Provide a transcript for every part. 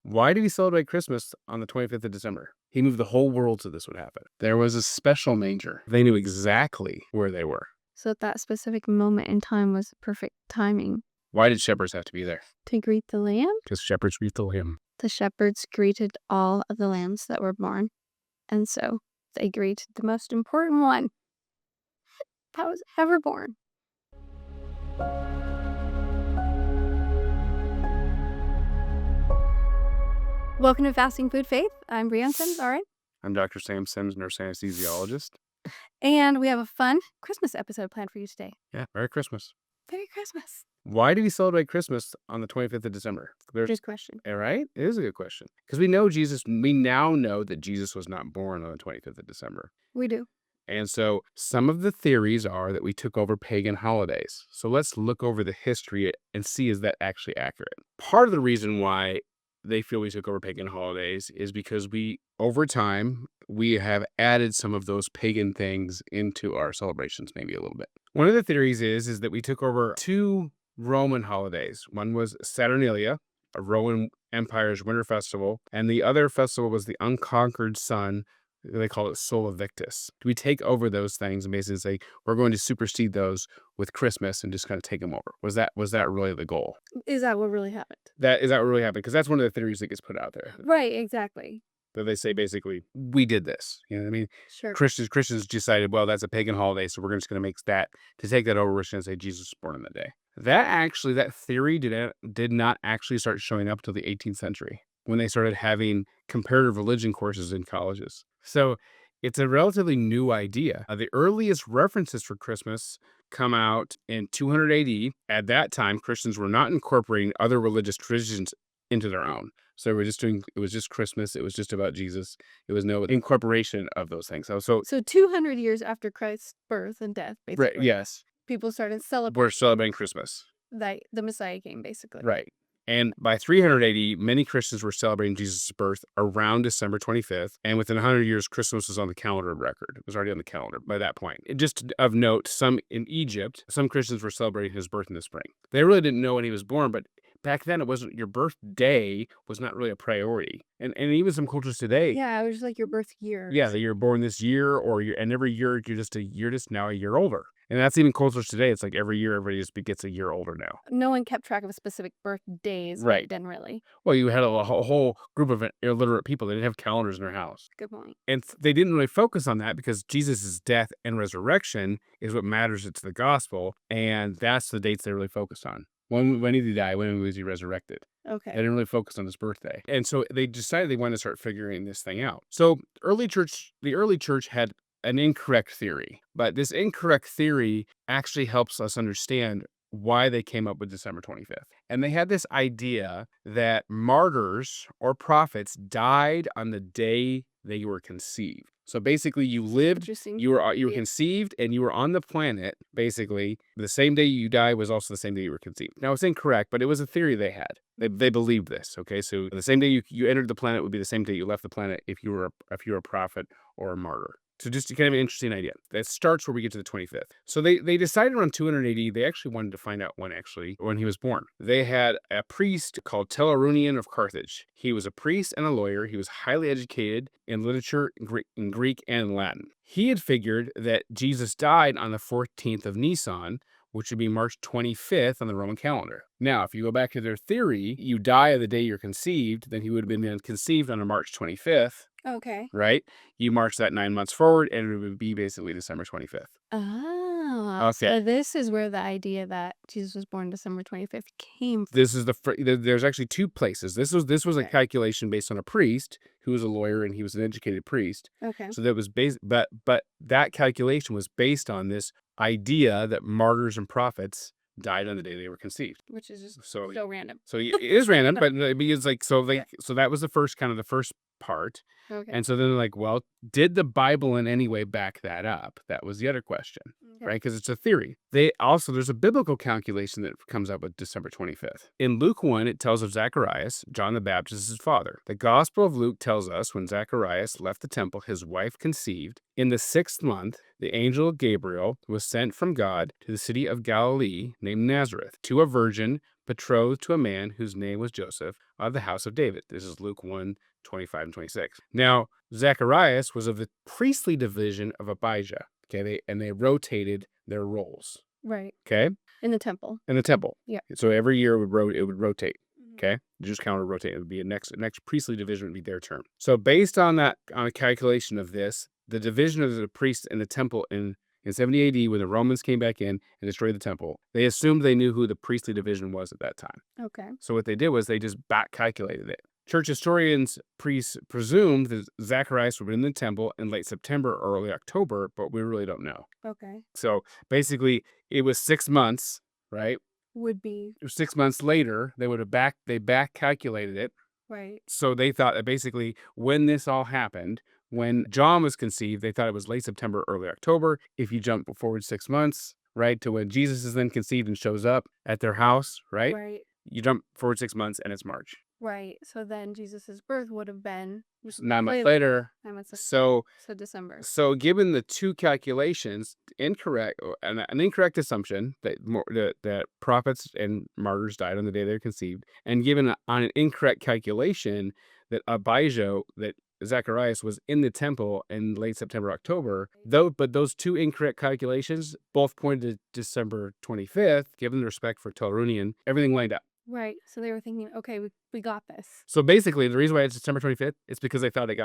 Why did he celebrate Christmas on the 25th of December? He moved the whole world so this would happen. There was a special manger. They knew exactly where they were. So that specific moment in time was perfect timing. Why did shepherds have to be there? To greet the lamb? Because shepherds greet the lamb. The shepherds greeted all of the lambs that were born. And so they greeted the most important one that was ever born. Welcome to Fasting Food Faith. I'm Bre Sims, all right? I'm Dr. Sam Sims, nurse anesthesiologist. And we have a fun Christmas episode planned for you today. Yeah, Merry Christmas. Merry Christmas. Why do we celebrate Christmas on the 25th of December? Good question. All right, it is a good question. Because we now know that Jesus was not born on the 25th of December. We do. And so some of the theories are that we took over pagan holidays. So let's look over the history and see, is that actually accurate? Part of the reason why they feel we took over pagan holidays is because over time, we have added some of those pagan things into our celebrations, maybe a little bit. One of the theories is that we took over two Roman holidays. One was Saturnalia, a Roman Empire's winter festival, and the other festival was the unconquered sun. They call it Sola Victus. Do we take over those things and basically say we're going to supersede those with Christmas and just kind of take them over? Was that really the goal? Is that what really happened? Is that what really happened? Because that's one of the theories that gets put out there. Right, exactly. That they say basically we did this. You know what I mean? Sure. Christians decided, well, that's a pagan holiday, so we're just going to make that to take that over. We're just going to say Jesus was born on that day. That theory did not actually start showing up till the 18th century, when they started having comparative religion courses in colleges. So it's a relatively new idea. The earliest references for Christmas come out in 200 AD. At that time, Christians were not incorporating other religious traditions into their own. So it was just Christmas. It was just about Jesus. It was no incorporation of those things. So 200 years after Christ's birth and death, basically. Right, yes. People started celebrating. We're celebrating Christmas. The Messiah came, basically. Right. And by 300 AD, many Christians were celebrating Jesus' birth around December 25th. And within 100 years, Christmas was on the calendar of record. It was already on the calendar by that point. Just of note, in Egypt, some Christians were celebrating his birth in the spring. They really didn't know when he was born, but back then, it wasn't, your birthday was not really a priority. And even some cultures today. Yeah, it was like your birth year. Yeah, that you're born this year, and every year you're just now a year older. And that's even cultures today. It's like every year everybody just gets a year older now. No one kept track of specific birthdays. Right. Then really. Well, you had a whole group of illiterate people. They didn't have calendars in their house. Good point. And they didn't really focus on that because Jesus' death and resurrection is what matters. It's the gospel. And that's the dates they really focused on. When did he die? When was he resurrected? Okay. They didn't really focus on his birthday. And so they decided they wanted to start figuring this thing out. So the early church had an incorrect theory, but this incorrect theory actually helps us understand why they came up with December 25th. And they had this idea that martyrs or prophets died on the day they were conceived. So basically you lived, you were conceived, and you were on the planet, basically, the same day you died was also the same day you were conceived. Now, it's incorrect, but it was a theory they had. They believed this, okay? So the same day you entered the planet would be the same day you left the planet if you were a prophet or a martyr. So just kind of an interesting idea. That starts where we get to the 25th. So they decided around 280, they actually wanted to find out when he was born. They had a priest called Tellerunian of Carthage. He was a priest and a lawyer. He was highly educated in literature, in Greek and Latin. He had figured that Jesus died on the 14th of Nisan, which would be March 25th on the Roman calendar. Now, if you go back to their theory, you die on the day you're conceived, then he would have been conceived on March 25th. Okay. Right? You march that 9 months forward, and it would be basically December 25th. Oh. Okay. So this is where the idea that Jesus was born December 25th came from. This is there's actually two places. This was a calculation based on a priest who was a lawyer, and he was an educated priest. Okay. So that was but that calculation was based on this idea that martyrs and prophets died on the day they were conceived, which is just so random. So it is random, but it's like so that was the first part. Okay. And so then they're like, well, did the Bible in any way back that up? That was the other question, right? Because it's a theory. There's a biblical calculation that comes up with December 25th. In Luke 1, it tells of Zacharias, John the Baptist's father. The Gospel of Luke tells us when Zacharias left the temple, his wife conceived. In the 6th month, the angel Gabriel was sent from God to the city of Galilee named Nazareth to a virgin betrothed to a man whose name was Joseph of the house of David. This is Luke 1:25 and 26. Now, Zacharias was of the priestly division of Abijah. Okay, they rotated their roles. Right. Okay, In the temple. in the temple. Yeah. So every year it would rotate. Mhm. Okay, just count or rotate. It would be a next priestly division would be their turn. So based on that, on a calculation of this, the division of the priests in the temple in 70 AD, when the Romans came back in and destroyed the temple, they assumed they knew who the priestly division was at that time. Okay. So what they did was they just back calculated it. Church historians presumed that Zacharias would be in the temple in late September or early October, but we really don't know. Okay. So basically, it was 6 months, right? Would be. 6 months later, they back calculated it. Right. So they thought that basically when this all happened, when John was conceived, they thought it was late September, early October. If you jump forward 6 months, right, to when Jesus is then conceived and shows up at their house, right? Right. You jump forward 6 months and it's March. Right. So then Jesus's birth would have been 9 months later. 9 months later. So December. So given the two calculations, an incorrect assumption that prophets and martyrs died on the day they were conceived, and given on an incorrect calculation that Zacharias was in the temple in late September, October, but those two incorrect calculations both pointed to December 25th, given the respect for Torunian, everything lined up. Right. So they were thinking, okay, we got this. So basically, the reason why it's December 25th is because they thought they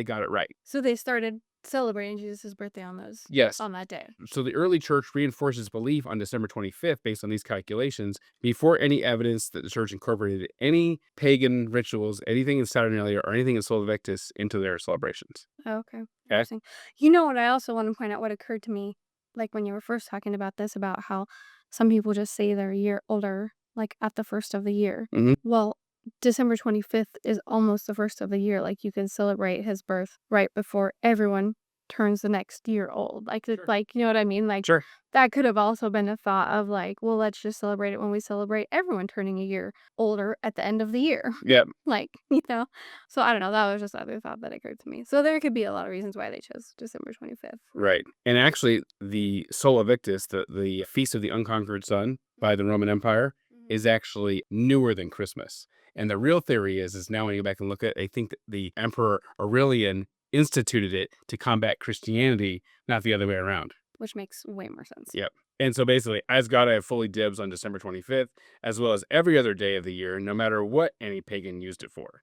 got it right. So they started celebrating Jesus' birthday on that day. So the early church reinforces belief on December 25th based on these calculations before any evidence that the church incorporated any pagan rituals, anything in Saturnalia or anything in Sol Invictus into their celebrations. Oh, okay. Interesting. You know what I also want to point out, what occurred to me, like when you were first talking about this, about how some people just say they're a year older, like at the first of the year. Mhm. Well, December 25th is almost the first of the year. Like you can celebrate his birth right before everyone turns the next year old. Like, Sure. like, you know what I mean? Like Sure. that could have also been a thought of like, well, let's just celebrate it when we celebrate everyone turning a year older at the end of the year. Yeah. Like, so I don't know. That was just another thought that occurred to me. So there could be a lot of reasons why they chose December 25th. Right. And actually, the Sol Invictus, the Feast of the Unconquered Sun by the Roman Empire, is actually newer than Christmas. And the real theory is now when you go back and look at it, I think that the Emperor Aurelian instituted it to combat Christianity, not the other way around. Which makes way more sense. Yep. And so basically, as God, I have fully dibs on December 25th, as well as every other day of the year, no matter what any pagan used it for.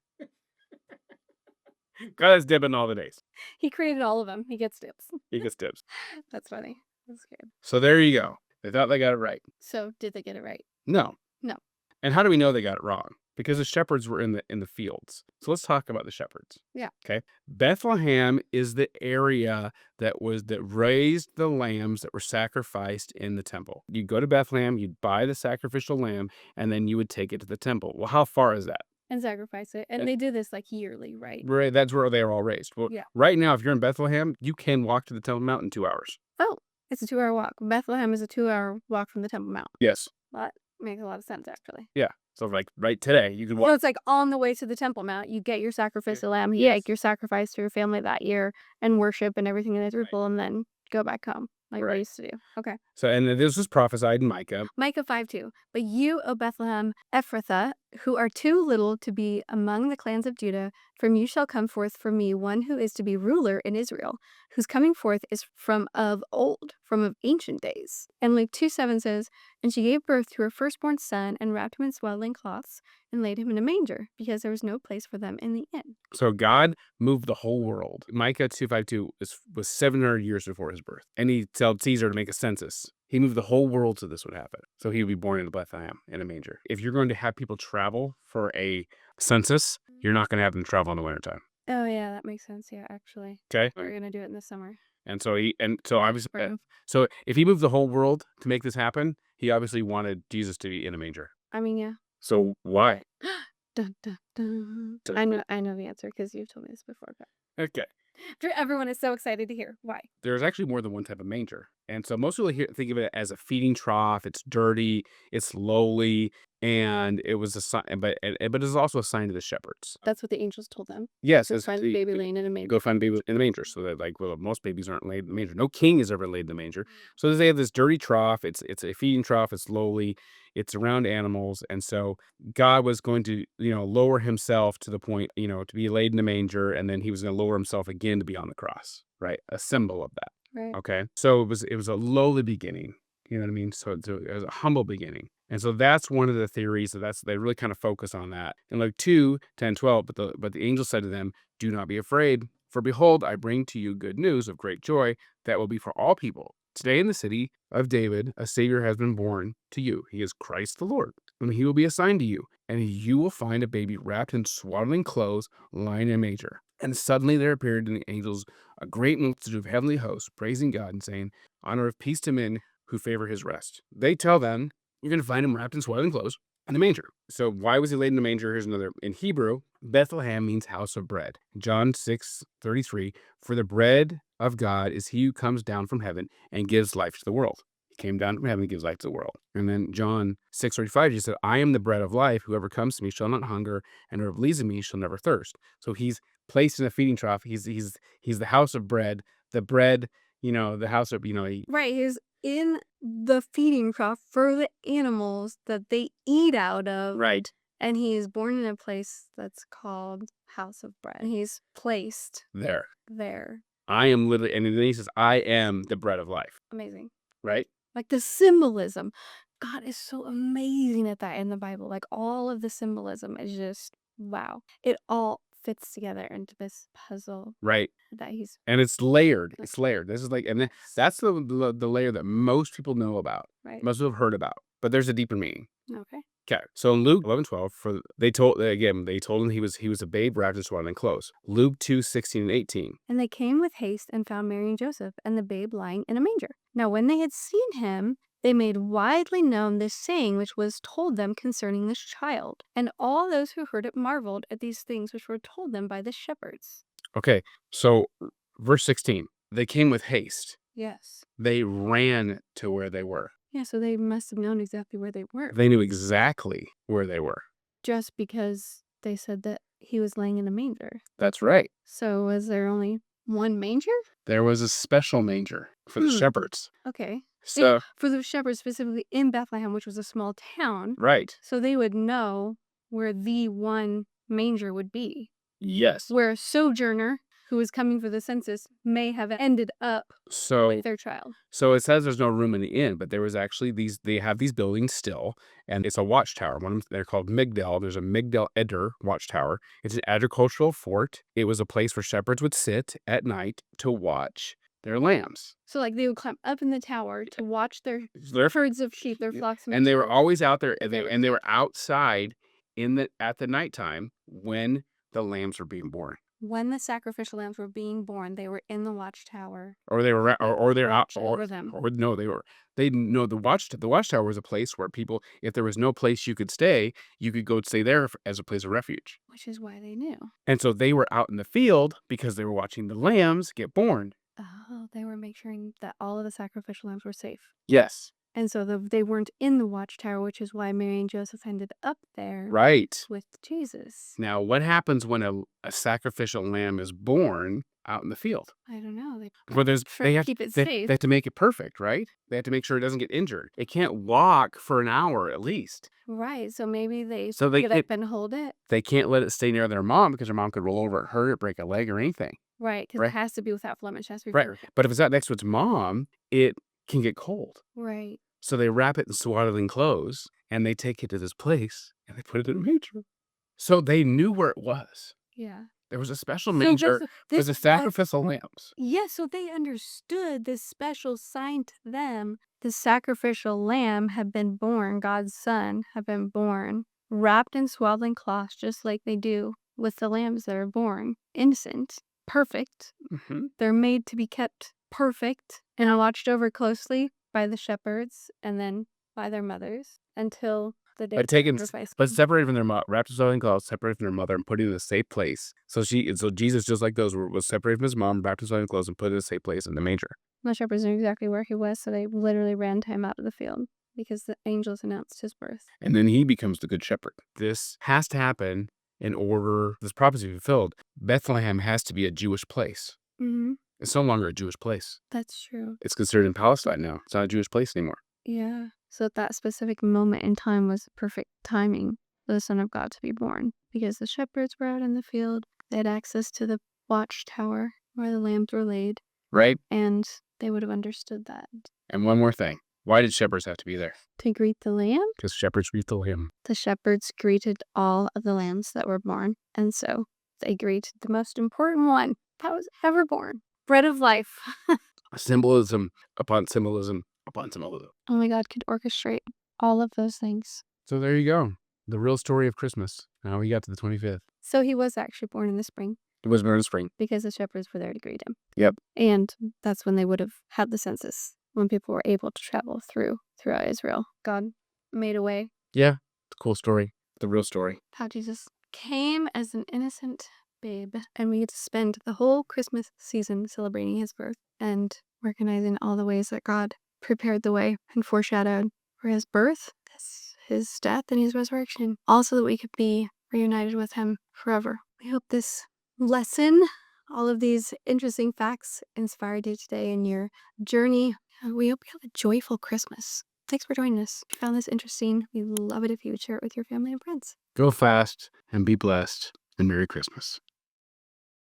God has dib on all the days. He created all of them. He gets dibs. He gets dibs. That's funny. That's good. So there you go. They thought they got it right. So did they get it right? No. No. And how do we know they got it wrong? Because the shepherds were in the fields. So let's talk about the shepherds. Yeah. Okay. Bethlehem is the area that raised the lambs that were sacrificed in the temple. You go to Bethlehem, you'd buy the sacrificial lamb, and then you would take it to the temple. Well, how far is that? And sacrifice it. And they do this like yearly, right? Right. That's where they were all raised. Well, Yeah. Right now, if you're in Bethlehem, you can walk to the Temple Mount in 2 hours. Oh, it's a 2-hour walk. Bethlehem is a 2-hour walk from the Temple Mount. Yes. That makes a lot of sense, actually. Yeah. So like right today, you can walk. So it's like on the way to the Temple Mount, you get your sacrificial lamb, you make your sacrifice to your family that year, and worship and everything in the temple, and then go back home, like they used to do. Okay. So, and this was prophesied in Micah. Micah 5:2. But you, O Bethlehem Ephrathah, who are too little to be among the clans of Judah, from you shall come forth for me one who is to be ruler in Israel, whose coming forth is from of old, from of ancient days. And Luke 2:7 says, and she gave birth to her firstborn son, and wrapped him in swaddling cloths, and laid him in a manger, because there was no place for them in the inn. So God moved the whole world. Micah 2:5 was 700 years before his birth. And he told Caesar to make a census. He moved the whole world so this would happen. So he would be born in Bethlehem in a manger. If you're going to have people travel for a census, you're not going to have them travel in the wintertime. Oh, yeah, that makes sense. Yeah, actually. Okay. We're going to do it in the summer. And so obviously, Spring. so if he moved the whole world to make this happen, he obviously wanted Jesus to be in a manger. I mean, yeah. So why? Dun, dun, dun. I know the answer because you've told me this before. But Okay. everyone is so excited to hear why. There's actually more than one type of manger. And so most people think of it as a feeding trough. It's dirty, it's lowly, and it was a sign, but it's also a sign to the shepherds. That's what the angels told them. Yes, To it's find the baby laying in a manger. go find a baby in the manger. So that well, most babies aren't laid in the manger. No king is ever laid in the manger. So they have this dirty trough. It's a feeding trough. It's lowly. It's around animals, and so God was going to lower himself to the point to be laid in the manger, and then he was going to lower himself again to be on the cross. Right, a symbol of that. Right. Okay. So it was a lowly beginning. You know what I mean? So it was a humble beginning. And so that's one of the theories they really kind of focus on that. In Luke 2:10-12, but the angel said to them, "Do not be afraid, for behold, I bring to you good news of great joy that will be for all people. Today in the city of David, a Savior has been born to you. He is Christ the Lord. And he will be a sign to you, and you will find a baby wrapped in swaddling clothes, lying in a manger." And suddenly there appeared in the angels a great multitude of heavenly hosts, praising God and saying, "Honor of peace to men who favor his rest." They tell them, you're going to find him wrapped in swaddling clothes in the manger. So why was he laid in the manger? Here's another. In Hebrew, Bethlehem means house of bread. John 6:33, for the bread of God is he who comes down from heaven and gives life to the world. He came down from heaven and gives life to the world. And then John 6:35, he said, I am the bread of life. Whoever comes to me shall not hunger, and whoever believes in me shall never thirst. So he's placed in a feeding trough. He's the house of bread. The bread, the house of, Right. He's in the feeding trough for the animals that they eat out of. right And he is born in a place that's called House of Bread. And he's placed there. there. I am literally, and then he says, I am the bread of life. Amazing. Right? Like the symbolism. God is so amazing at that in the Bible. Like all of the symbolism is just, wow. It all fits together into this puzzle Right. that he's. And it's layered. It's layered. This is like, and that's the layer that most people know about. Right. Most people have heard about. But there's a deeper meaning. Okay. Okay. So in Luke 11:12, they told him he was a babe wrapped in swaddling clothes. Luke 2:16-18. And they came with haste and found Mary and Joseph and the babe lying in a manger. Now when they had seen him, they made widely known this saying which was told them concerning this child. And all those who heard it marveled at these things which were told them by the shepherds. Okay. So verse 16, they came with haste. Yes. They ran to where they were. Yeah, so they must have known exactly where they were. They knew exactly where they were. Just because they said that he was laying in a manger. That's right. So was there only one manger? There was a special manger for the shepherds. Okay. So for the shepherds specifically in Bethlehem, which was a small town. right. So they would know where the one manger would be. Yes. Where a sojourner who was coming for the census may have ended up with their child. So it says there's no room in the inn, but there was actually they have these buildings still, and it's a watchtower. One of them, they're called Migdal. There's a Migdal Eder watchtower. It's an agricultural fort. It was a place where shepherds would sit at night to watch their lambs. So like they would climb up in the tower to watch their herds of sheep, their flocks. And they were always out there, and they were outside at the nighttime when the lambs were being born. When the sacrificial lambs were being born, they were in the watchtower. Or they were, or they're out, over them. Or no, the watchtower was a place where people, if there was no place you could stay, you could go stay there as a place of refuge. Which is why they knew. And so they were out in the field because they were watching the lambs get born. Oh, they were making sure that all of the sacrificial lambs were safe. Yes. And so they weren't in the watchtower, which is why Mary and Joseph ended up there. Right. With Jesus. Now, what happens when a sacrificial lamb is born out in the field? I don't know. They have keep it they, safe. They have to make it perfect, right? They have to make sure it doesn't get injured. It can't walk for an hour at least. Right. So maybe they get up and hold it. They can't let it stay near their mom because their mom could roll over and hurt it, break a leg or anything. Right. Because it has to be without blemish. It has to be right. perfect. But if it's not next to its mom, it can get cold. Right. So they wrap it in swaddling clothes and they take it to this place and they put it in a manger. So they knew where it was. Yeah. There was a special manger. There's a sacrificial lambs. Yeah, so they understood this special sign to them. The sacrificial lamb had been born, God's son had been born, wrapped in swaddling cloths, just like they do with the lambs that are born. Innocent, perfect. Mm-hmm. They're made to be kept perfect and watched over closely by the shepherds and then by their mothers until the day But of taken, sacrifice. but separated from their mother, wrapped in swaddling clothes, separated from their mother, and put in a safe place. So Jesus, just like those, was separated from his mom, wrapped in swaddling clothes, and put in a safe place in the manger. The shepherds knew exactly where he was, so they literally ran to him out of the field because the angels announced his birth. And then he becomes the good shepherd. This has to happen in order this prophecy to be fulfilled. Bethlehem has to be a Jewish place. Mm-hmm. It's no longer a Jewish place. That's true. It's considered in Palestine now. It's not a Jewish place anymore. Yeah. So that specific moment in time was perfect timing for the Son of God to be born because the shepherds were out in the field. They had access to the watchtower where the lambs were laid, Right? and they would have understood that. And one more thing. Why did shepherds have to be there? To greet the lamb, Because shepherds greet the lamb. the shepherds greeted all of the lambs that were born, and so they greeted the most important one that was ever born, bread of life. Symbolism upon symbolism upon symbolism. Only God could orchestrate all of those things. So there you go. The real story of Christmas. Now we got to the 25th. So he was actually born in the spring It was born in spring. because the shepherds were there to greet him. Yep. And that's when they would have had the census, when people were able to travel throughout Israel. God made a way. Yeah. It's a cool story. The real story. How Jesus came as an innocent babe, and we get to spend the whole Christmas season celebrating his birth and recognizing all the ways that God prepared the way and foreshadowed for his birth, his death, and his resurrection, also that we could be reunited with him forever. We hope this lesson, all of these interesting facts, inspired you today in your journey. We hope you have a joyful Christmas. Thanks for joining us. If you found this interesting, we'd love it if you would share it with your family and friends. Go fast and be blessed, and Merry Christmas.